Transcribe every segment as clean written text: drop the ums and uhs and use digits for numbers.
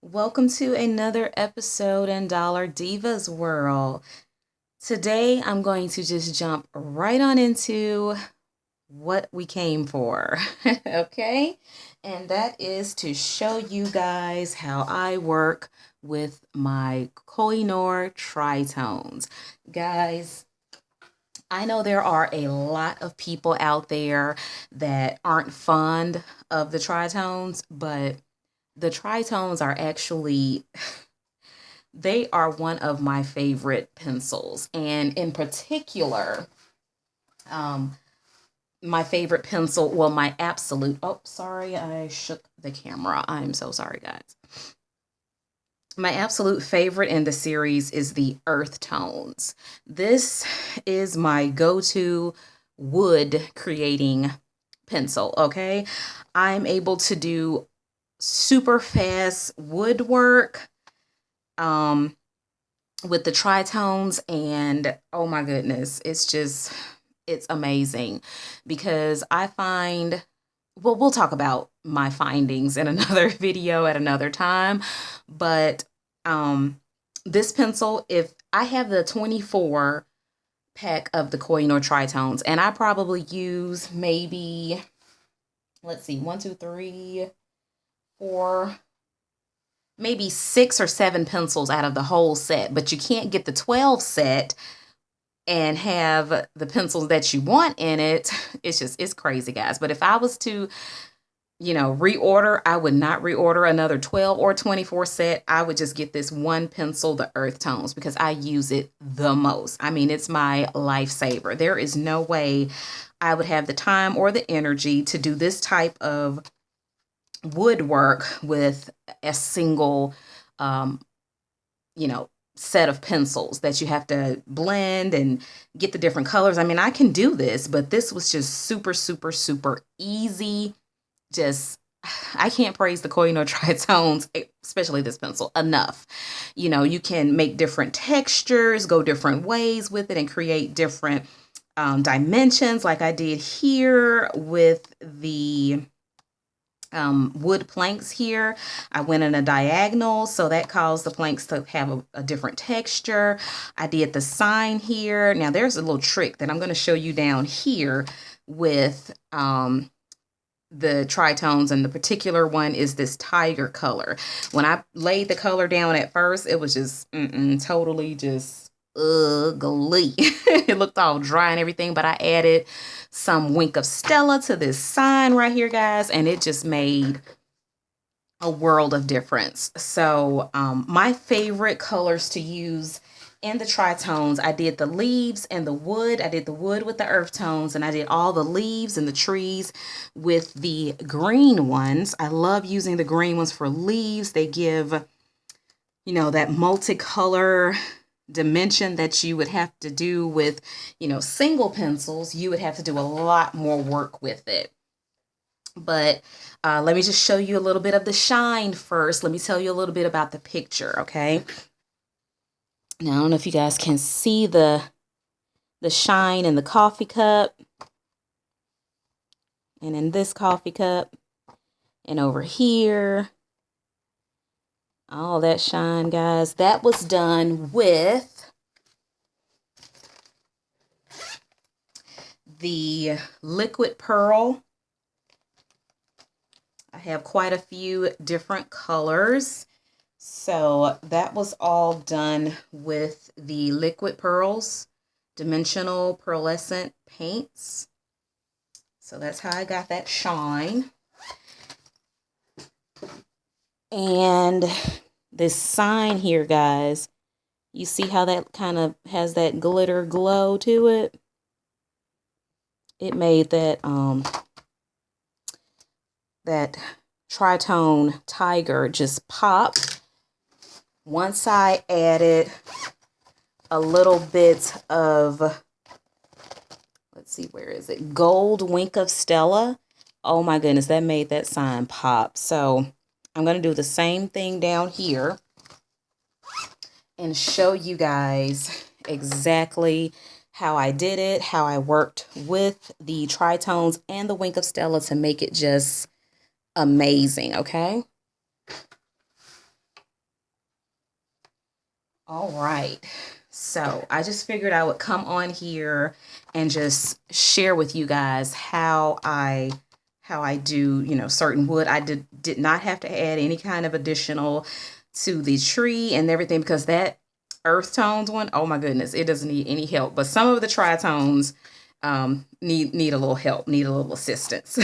Welcome to another episode in Dollar Divas World. Today I'm going to just jump right on into what we came for, okay? And that is to show you guys how I work with my Koh-i-noor Tri-Tones. Guys, I know there are a lot of people out there that aren't fond of the Tri-Tones, but the Tri-Tones are actually they are one of my favorite pencils. And in particular, um, my favorite pencil, well, my absolute, oh, sorry, I shook the camera. I'm so sorry, guys. My absolute favorite in the series is the Earth Tones. This is my go-to wood creating pencil, okay? I'm able to do super fast woodwork with the Tri-Tones, and oh my goodness, it's amazing because I find, well, we'll talk about my findings in another video at another time, but this pencil, if I have the 24 pack of the Koh-i-noor Tri-Tones, and I probably use maybe, let's see, one, two, three, four, maybe 6 or 7 pencils out of the whole set, but you can't get the 12 set and have the pencils that you want in it. It's crazy, guys. But if I was to, reorder, I would not reorder another 12 or 24 set. I would just get this one pencil, the Earth Tones, because I use it the most. I mean, it's my lifesaver. There is no way I would have the time or the energy to do this type of woodwork with a single, um, set of pencils that you have to blend and get the different colors. I mean, I can do this, but this was just super, super, super easy. Just, I can't praise the Koh-i-noor Tri-Tones, especially this pencil, enough. You can make different textures, go different ways with it, and create different dimensions, like I did here with the wood planks here. I went in a diagonal, so that caused the planks to have a different texture. I did the sign here. Now there's a little trick that I'm going to show you down here with the Tri-Tones, and the particular one is this tiger color. When I laid the color down at first, it was just totally just ugly. It looked all dry and everything, but I added some Wink of Stella to this sign right here, guys, and it just made a world of difference. So my favorite colors to use in the Tri-Tones, I did the leaves and the wood. I did the wood with the Earth Tones, and I did all the leaves and the trees with the green ones. I love using the green ones for leaves. They give, that multicolor dimension that you would have to do with, single pencils. You would have to do a lot more work with it. But let me just show you a little bit of the shine first. Let me tell you a little bit about the picture, okay? Now, I don't know if you guys can see the shine in the coffee cup, and in this coffee cup, and over here. All that shine, guys. That was done with the liquid pearl. I have quite a few different colors. So that was all done with the liquid pearls, dimensional pearlescent paints. So that's how I got that shine. And this sign here, guys, you see how that kind of has that glitter glow to it? It made that that Tri-Tone tiger just pop. Once I added a little bit of, let's see, where is it? Gold Wink of Stella. Oh my goodness, that made that sign pop. So I'm going to do the same thing down here and show you guys exactly how I did it, how I worked with the Tri-Tones and the Wink of Stella to make it just amazing, okay? All right. So I just figured I would come on here and just share with you guys how I do, certain wood. I did not have to add any kind of additional to the tree and everything because that earth tones one, oh my goodness, it doesn't need any help. But some of the tri-tones need a little help, need a little assistance.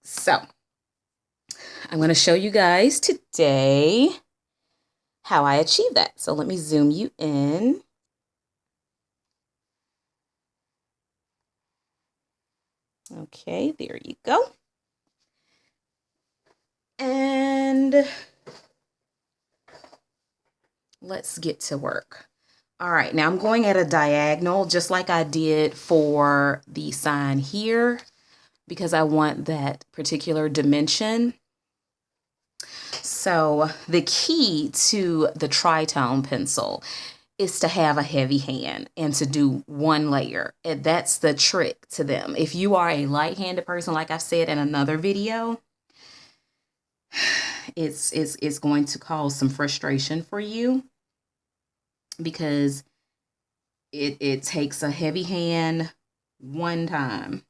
So I'm going to show you guys today how I achieve that. So let me zoom you in. Okay, there you go. And let's get to work. All right, now I'm going at a diagonal just like I did for the sign here because I want that particular dimension. So the key to the tritone pencil is to have a heavy hand and to do one layer. And that's the trick to them. If you are a light-handed person, like I've said in another video, it's going to cause some frustration for you because it takes a heavy hand one time.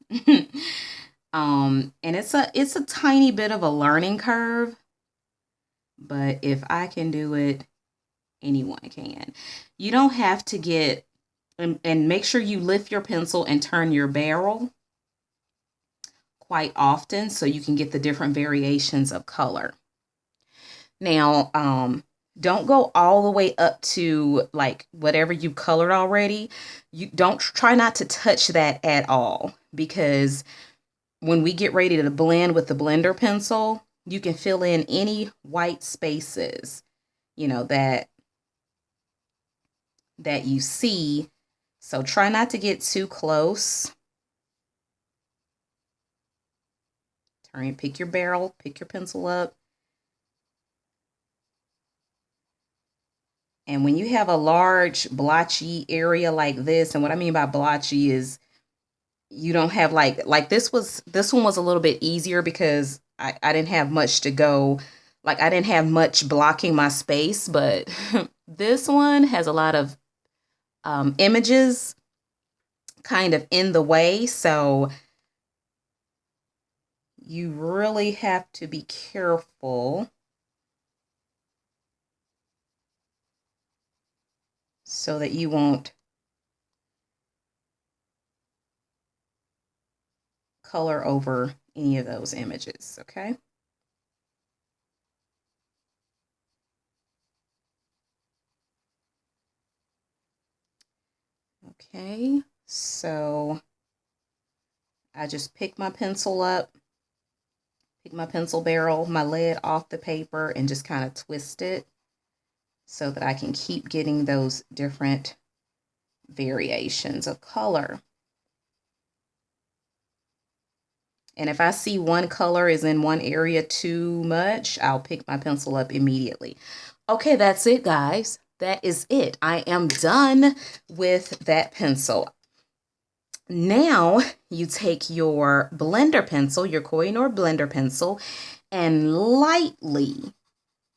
And it's a tiny bit of a learning curve, but if I can do it, anyone can. You don't have to get, and make sure you lift your pencil and turn your barrel quite often so you can get the different variations of color. Now, don't go all the way up to like whatever you colored already. You don't try not to touch that at all because when we get ready to blend with the blender pencil, you can fill in any white spaces, that you see. So try not to get too close. Pick your barrel, pick your pencil up. And when you have a large blotchy area like this, and what I mean by blotchy is you don't have like this one was a little bit easier because I didn't have much to go. Like I didn't have much blocking my space, but this one has a lot of images kind of in the way. So you really have to be careful so that you won't color over any of those images, okay? Okay, so I just pick my pencil up, pick my pencil barrel, my lead off the paper, and just kind of twist it so that I can keep getting those different variations of color. And if I see one color is in one area too much, I'll pick my pencil up immediately. Okay, that's it, guys. That is it. I am done with that pencil. Now you take your blender pencil, your Koh-i-noor blender pencil, and lightly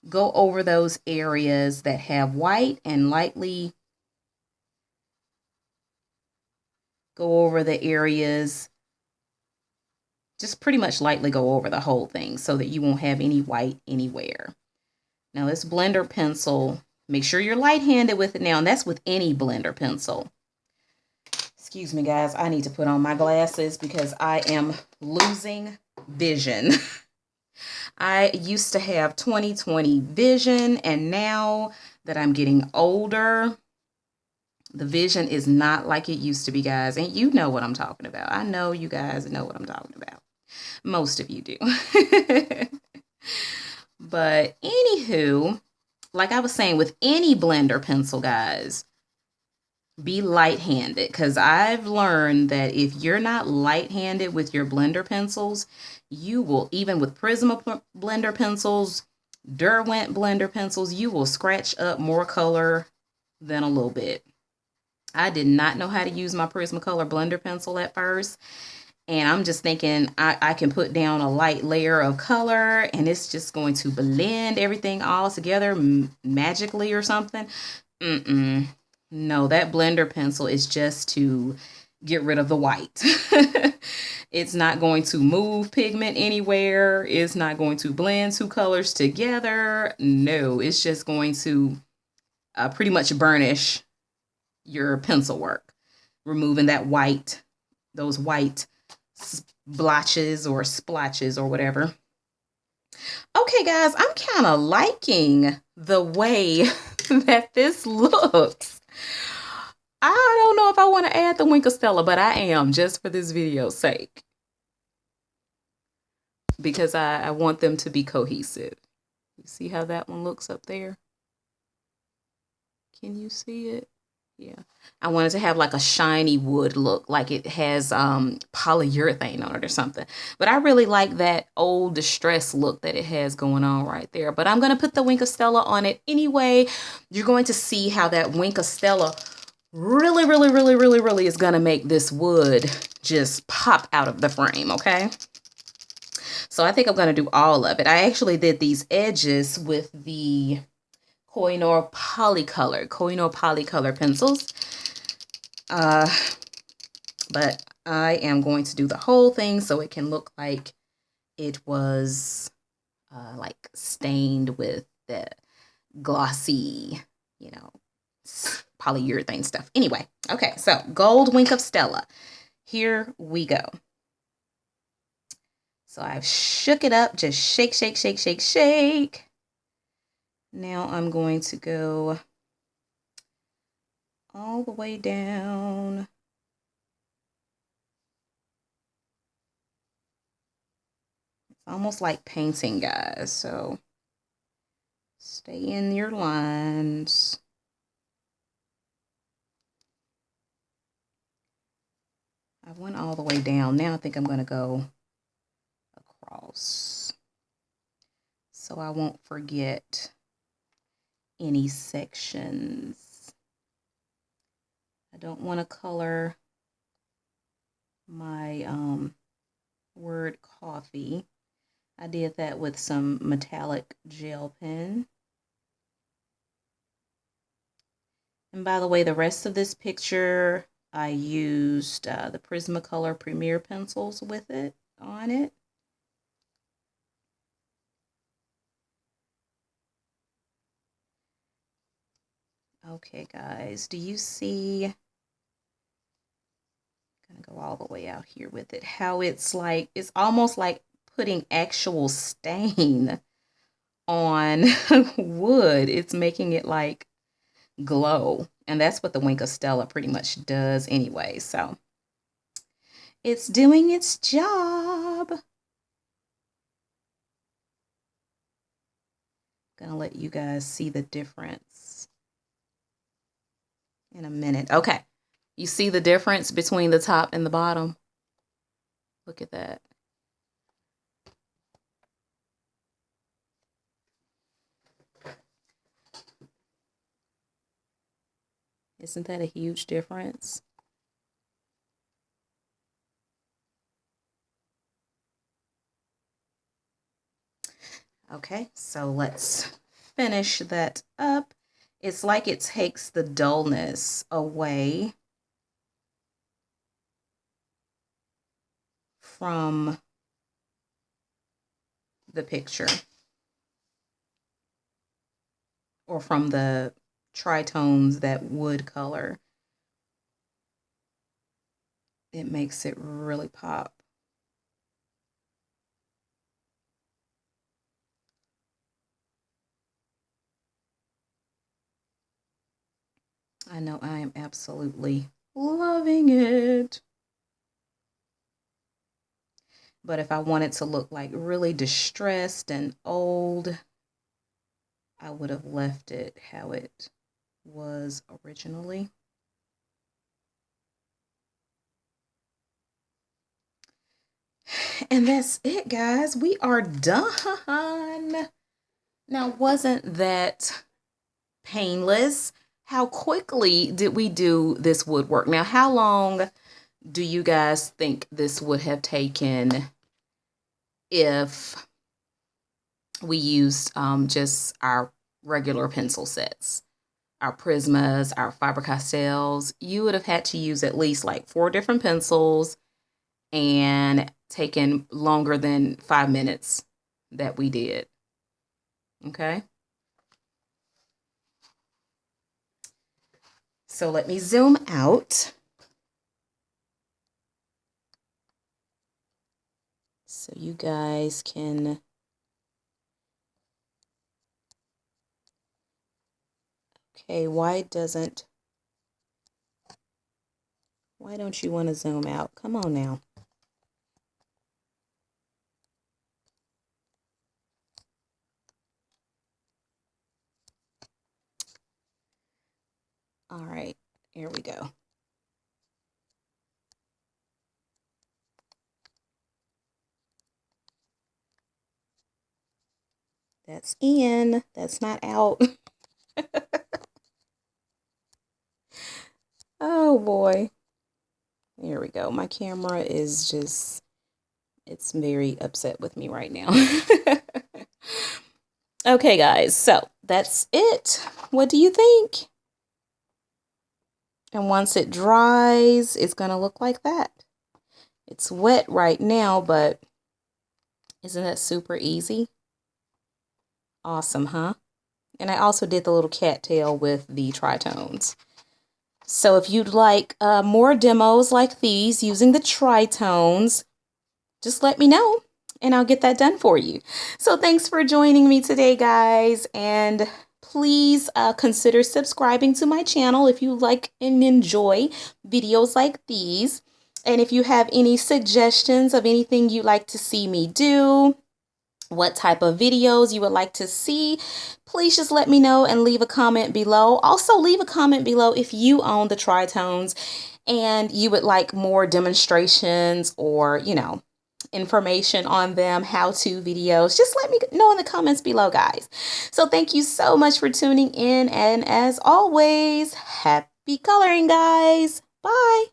go over those areas that have white and lightly go over the areas, just pretty much lightly go over the whole thing so that you won't have any white anywhere. Now this blender pencil, make sure you're light-handed with it now, and that's with any blender pencil. Excuse me, guys, I need to put on my glasses because I am losing vision. I used to have 20/20 vision, and now that I'm getting older, the vision is not like it used to be, guys. And you know what I'm talking about. I know you guys know what I'm talking about. Most of you do. But anywho, like I was saying, with any blender pencil, guys, be light-handed, because I've learned that if you're not light-handed with your blender pencils, you will, even with Prisma blender pencils, Derwent blender pencils, you will scratch up more color than a little bit. I did not know how to use my Prismacolor blender pencil at first, And I'm just thinking I can put down a light layer of color and it's just going to blend everything all together magically or something. Mm-mm. No, that blender pencil is just to get rid of the white. It's not going to move pigment anywhere. It's not going to blend two colors together. No, it's just going to pretty much burnish your pencil work, removing that white, those white splotches or splotches or whatever. Okay, guys, I'm kind of liking the way that this looks. I don't know if I want to add the Wink of Stella, but I am just for this video's sake. Because I want them to be cohesive. You see how that one looks up there? Can you see it? Yeah. I wanted to have like a shiny wood look, like it has polyurethane on it or something. But I really like that old distress look that it has going on right there. But I'm going to put the Wink of Stella on it anyway. You're going to see how that Wink of Stella really is going to make this wood just pop out of the frame, okay? So I think I'm going to do all of it. I actually did these edges with the Koh-i-noor Polycolor pencils. But I am going to do the whole thing so it can look like it was like stained with the glossy, you know, polyurethane stuff. Anyway, okay, so Gold Wink of Stella. Here we go. So I've shook it up, just shake, shake, shake, shake, shake. Now I'm going to go all the way down. It's almost like painting, guys, so stay in your lines. I went all the way down. Now I think I'm going to go across so I won't forget any sections. I don't want to color my word coffee. I did that with some metallic gel pen. And by the way, the rest of this picture, I used the Prismacolor Premier pencils with it, on it. Okay, guys, do you see? I'm gonna go all the way out here with it. How it's like, it's almost like putting actual stain on wood. It's making it like glow. And that's what the Wink of Stella pretty much does anyway. So it's doing its job. Gonna let you guys see the difference in a minute. Okay, you see the difference between the top and the bottom? Look at that. Isn't that a huge difference? Okay, so let's finish that up. It's like it takes the dullness away from the picture or from the Tri-Tones, that wood color. It makes it really pop. I know I am absolutely loving it. But if I want it to look like really distressed and old, I would have left it how it was originally. And that's it, guys. We are done. Now, wasn't that painless? How quickly did we do this woodwork? Now, how long do you guys think this would have taken if we used just our regular pencil sets? Our Prismas, our Faber-Castells, you would have had to use at least like 4 different pencils and taken longer than 5 minutes that we did. Okay. So let me zoom out. So you guys can okay, why don't you want to zoom out? Come on now. All right, here we go. That's in, that's not out. Oh boy. Here we go. My camera is just, it's very upset with me right now. Okay, guys, so that's it. What do you think? And once it dries, it's going to look like that. It's wet right now, but isn't that super easy? Awesome, huh? And I also did the little cattail with the Tri-Tones. So if you'd like more demos like these using the Tri-Tones, just let me know and I'll get that done for you. So thanks for joining me today, guys. And please consider subscribing to my channel if you like and enjoy videos like these. And if you have any suggestions of anything you'd like to see me do, what type of videos you would like to see, please just let me know and leave a comment below. Also, leave a comment below if you own the Tri-Tones and you would like more demonstrations or, you know, information on them, how-to videos. Just let me know in the comments below, guys. So thank you so much for tuning in. And as always, happy coloring, guys. Bye.